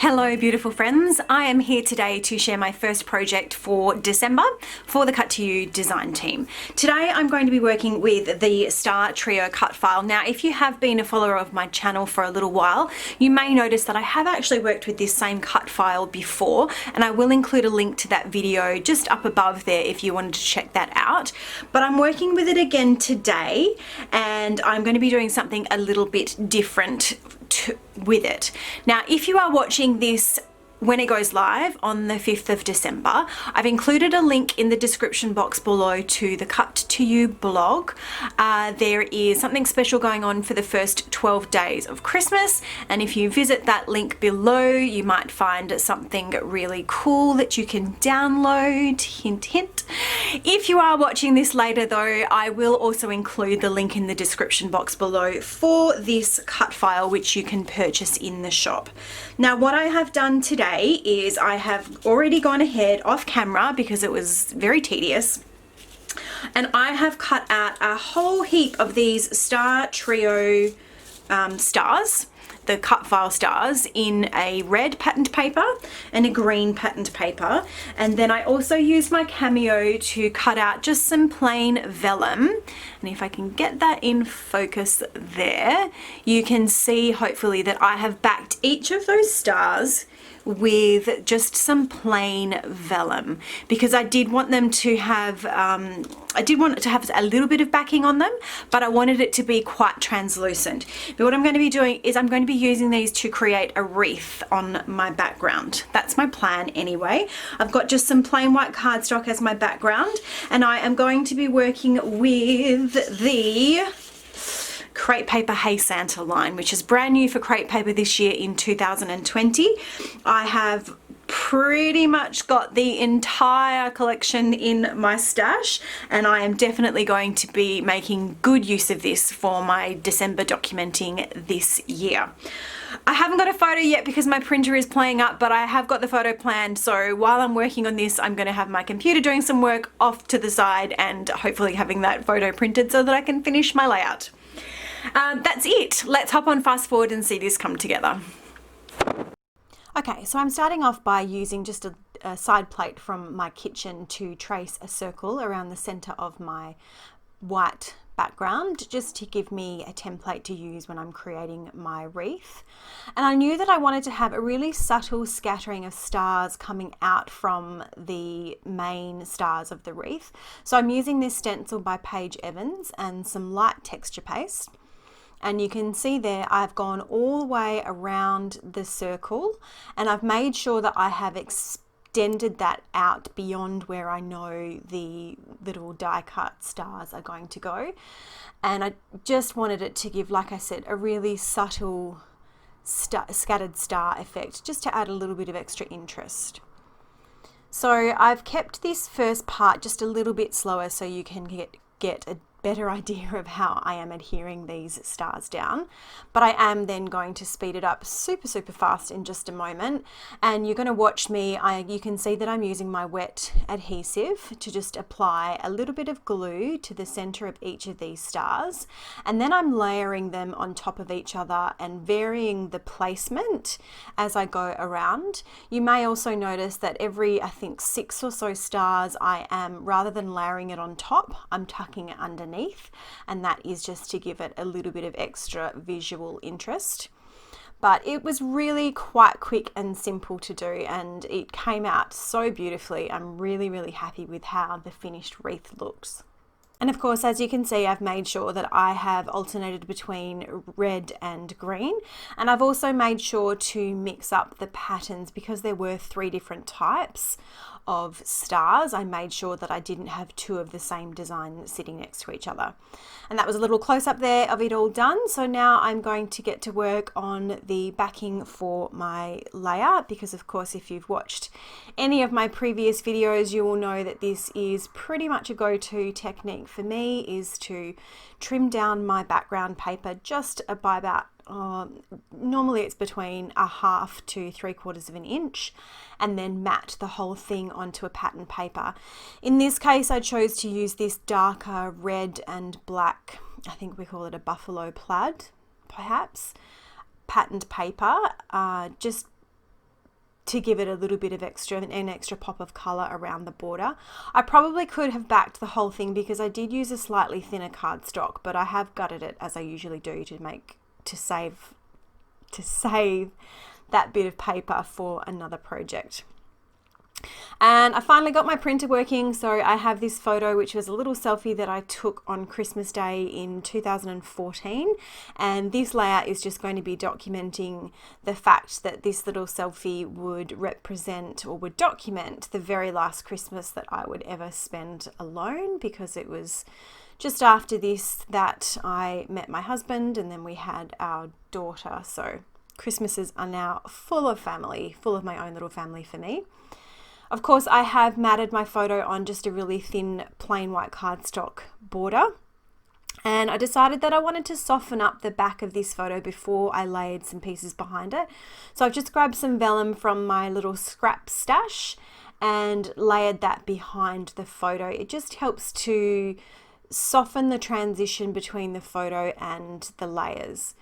Hello beautiful friends, I am here today to share my first project for December for the Cut to You design team. Today I'm going to be working with the Star Trio cut file. Now if you have been a follower of my channel for a little while, you may notice that I have actually worked with this same cut file before, and I will include a link to that video just up above there if you wanted to check that out. But I'm working with it again today and I'm going to be doing something a little bit different with it. Now if you are watching this when it goes live on the 5th of December, I've included a link in the description box below to the Cut to You blog. There is something special going on for the first 12 days of Christmas, and if you visit that link below you might find something really cool that you can download. Hint hint. If you are watching this later though, I will also include the link in the description box below for this cut file which you can purchase in the shop. Now what I have done today is I have already gone ahead off camera because it was very tedious, and I have cut out a whole heap of these Star Trio stars, the cut file stars, in a red patterned paper and a green patterned paper, and then I also used my Cameo to cut out just some plain vellum, and if I can get that in focus there, you can see hopefully that I have backed each of those stars with just some plain vellum because I did want them to have I did want it to have a little bit of backing on them, but I wanted it to be quite translucent. But what I'm going to be doing is I'm going to be using these to create a wreath on my background. That's my plan anyway. I've got just some plain white cardstock as my background, and I am going to be working with the Crepe Paper Hey Santa line, which is brand new for Crepe Paper this year in 2020. I have pretty much got the entire collection in my stash, and I am definitely going to be making good use of this for my December documenting this year. I haven't got a photo yet because my printer is playing up, but I have got the photo planned, so while I'm working on this I'm going to have my computer doing some work off to the side and hopefully having that photo printed so that I can finish my layout. That's it. Let's hop on fast forward and see this come together. Okay, so I'm starting off by using just a side plate from my kitchen to trace a circle around the center of my white background, just to give me a template to use when I'm creating my wreath. And I knew that I wanted to have a really subtle scattering of stars coming out from the main stars of the wreath. So I'm using this stencil by Paige Evans and some light texture paste. And you can see there I've gone all the way around the circle, and I've made sure that I have extended that out beyond where I know the little die cut stars are going to go. And I just wanted it to give, like I said, a really subtle scattered star effect, just to add a little bit of extra interest. So I've kept this first part just a little bit slower so you can get a better idea of how I am adhering these stars down, but I am then going to speed it up super fast in just a moment, and you're going to watch me. You can see that I'm using my wet adhesive to just apply a little bit of glue to the center of each of these stars, and then I'm layering them on top of each other and varying the placement as I go around. You may also notice that every, I think, 6 or so stars I am, rather than layering it on top, I'm tucking it underneath, and that is just to give it a little bit of extra visual interest. But it was really quite quick and simple to do, and it came out so beautifully. I'm really happy with how the finished wreath looks. And of course, as you can see, I've made sure that I have alternated between red and green, and I've also made sure to mix up the patterns because there were 3 different types of stars. I made sure that I didn't have 2 of the same design sitting next to each other. And that was a little close up there of it all done. So now I'm going to get to work on the backing for my layer, because of course if you've watched any of my previous videos you will know that this is pretty much a go-to technique for me, is to trim down my background paper just by about normally it's between 1/2 to 3/4 of an inch, and then mat the whole thing onto a pattern paper. In this case I chose to use this darker red and black, I think we call it a buffalo plaid perhaps, patterned paper, just to give it a little bit of an extra pop of color around the border. I probably could have backed the whole thing because I did use a slightly thinner cardstock, but I have gutted it as I usually do to save that bit of paper for another project. And I finally got my printer working, so I have this photo, which was a little selfie that I took on Christmas Day in 2014, and this layout is just going to be documenting the fact that this little selfie would represent or would document the very last Christmas that I would ever spend alone, because it was just after this that I met my husband and then we had our daughter. So Christmases are now full of family, full of my own little family for me. Of course, I have matted my photo on just a really thin plain white cardstock border. And I decided that I wanted to soften up the back of this photo before I layered some pieces behind it. So I've just grabbed some vellum from my little scrap stash and layered that behind the photo. It just helps to soften the transition between the photo and the layers.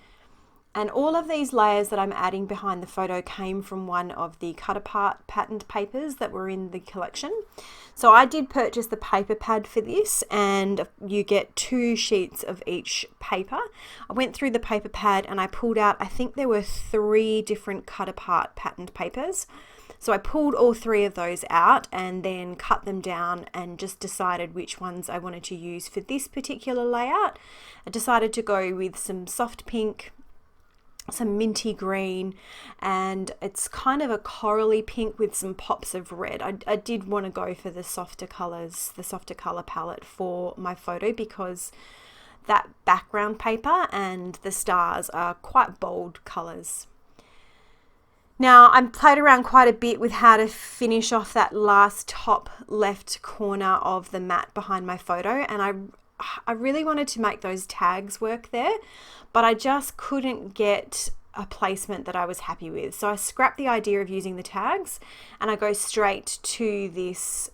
And all of these layers that I'm adding behind the photo came from one of the cut apart patterned papers that were in the collection. So I did purchase the paper pad for this, and you get 2 sheets of each paper. I went through the paper pad and I pulled out, I think there were 3 different cut apart patterned papers. So I pulled all 3 of those out and then cut them down and just decided which ones I wanted to use for this particular layout. I decided to go with some soft pink, some minty green, and it's kind of a corally pink with some pops of red. I did want to go for the softer colors, the softer color palette for my photo, because that background paper and the stars are quite bold colors. Now, I played around quite a bit with how to finish off that last top left corner of the mat behind my photo, and I really wanted to make those tags work there, but I just couldn't get a placement that I was happy with. So I scrapped the idea of using the tags and I go straight to this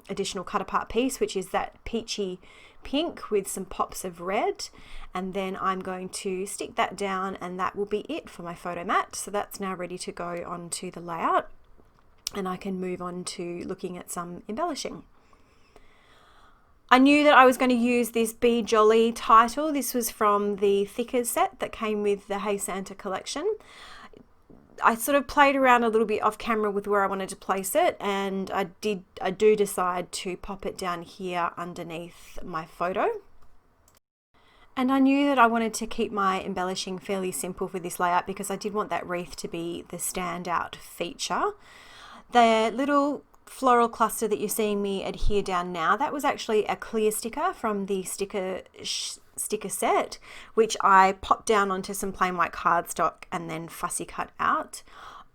additional cut apart piece, which is that peachy pink with some pops of red. And then I'm going to stick that down, and that will be it for my photo mat. So that's now ready to go onto the layout, and I can move on to looking at some embellishing. I knew that I was going to use this Be Jolly title. This was from the thicker set that came with the Hey Santa collection. I sort of played around a little bit off camera with where I wanted to place it, and I do decide to pop it down here underneath my photo. And I knew that I wanted to keep my embellishing fairly simple for this layout because I did want that wreath to be the standout feature. The little floral cluster that you're seeing me adhere down now, that was actually a clear sticker from the sticker set, which I popped down onto some plain white cardstock and then fussy cut out.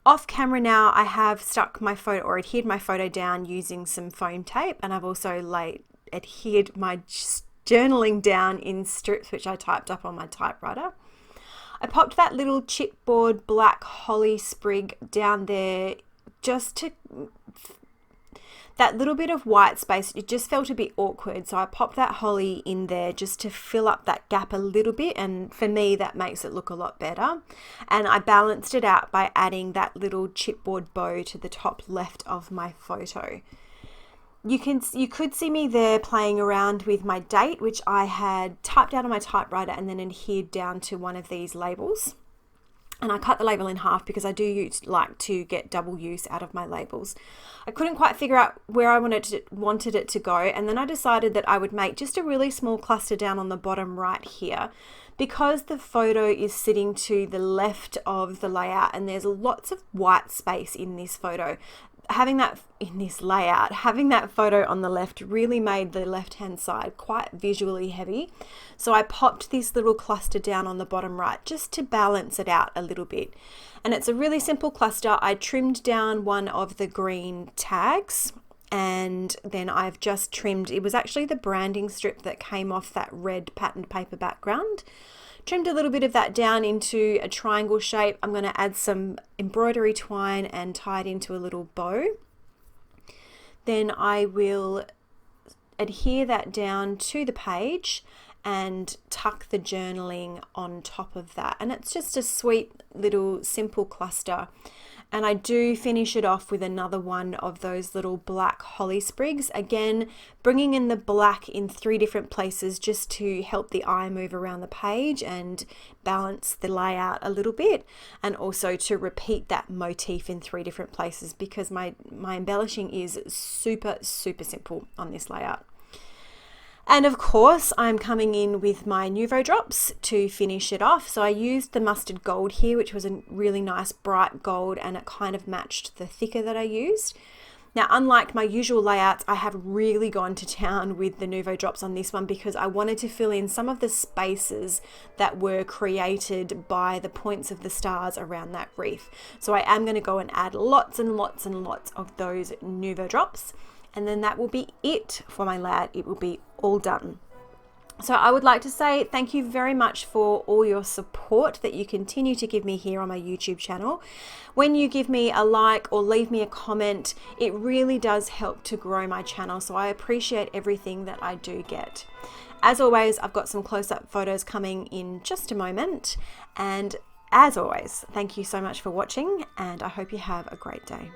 Off camera now, I have stuck my photo or adhered my photo down using some foam tape, and I've also adhered my journaling down in strips, which I typed up on my typewriter. I popped that little chipboard black holly sprig down there just to that little bit of white space. It just felt a bit awkward, so I popped that holly in there just to fill up that gap a little bit, and for me that makes it look a lot better. And I balanced it out by adding that little chipboard bow to the top left of my photo. You could see me there playing around with my date, which I had typed out on my typewriter and then adhered down to one of these labels. And I cut the label in half because I do like to get double use out of my labels. I couldn't quite figure out where I wanted it to go, and then I decided that I would make just a really small cluster down on the bottom right here. Because the photo is sitting to the left of the layout and there's lots of white space in this photo, having that photo on the left really made the left hand side quite visually heavy. So I popped this little cluster down on the bottom right just to balance it out a little bit. And it's a really simple cluster. I trimmed down one of the green tags, and then I've just trimmed, it was actually the branding strip that came off that red patterned paper background. Trimmed a little bit of that down into a triangle shape. I'm going to add some embroidery twine and tie it into a little bow. Then I will adhere that down to the page and tuck the journaling on top of that. And it's just a sweet little simple cluster. And I do finish it off with another one of those little black holly sprigs. Again, bringing in the black in 3 different places just to help the eye move around the page and balance the layout a little bit, and also to repeat that motif in 3 different places, because my embellishing is super simple on this layout. And of course, I'm coming in with my Nuvo drops to finish it off. So I used the mustard gold here, which was a really nice bright gold, and it kind of matched the thicker that I used. Now, unlike my usual layouts, I have really gone to town with the Nuvo drops on this one because I wanted to fill in some of the spaces that were created by the points of the stars around that wreath. So I am going to go and add lots and lots and lots of those Nuvo drops. And then that will be it for my layout. It will be all done. So I would like to say thank you very much for all your support that you continue to give me here on my YouTube channel. When you give me a like or leave me a comment, it really does help to grow my channel. So I appreciate everything that I do get. As always, I've got some close-up photos coming in just a moment. And as always, thank you so much for watching, and I hope you have a great day.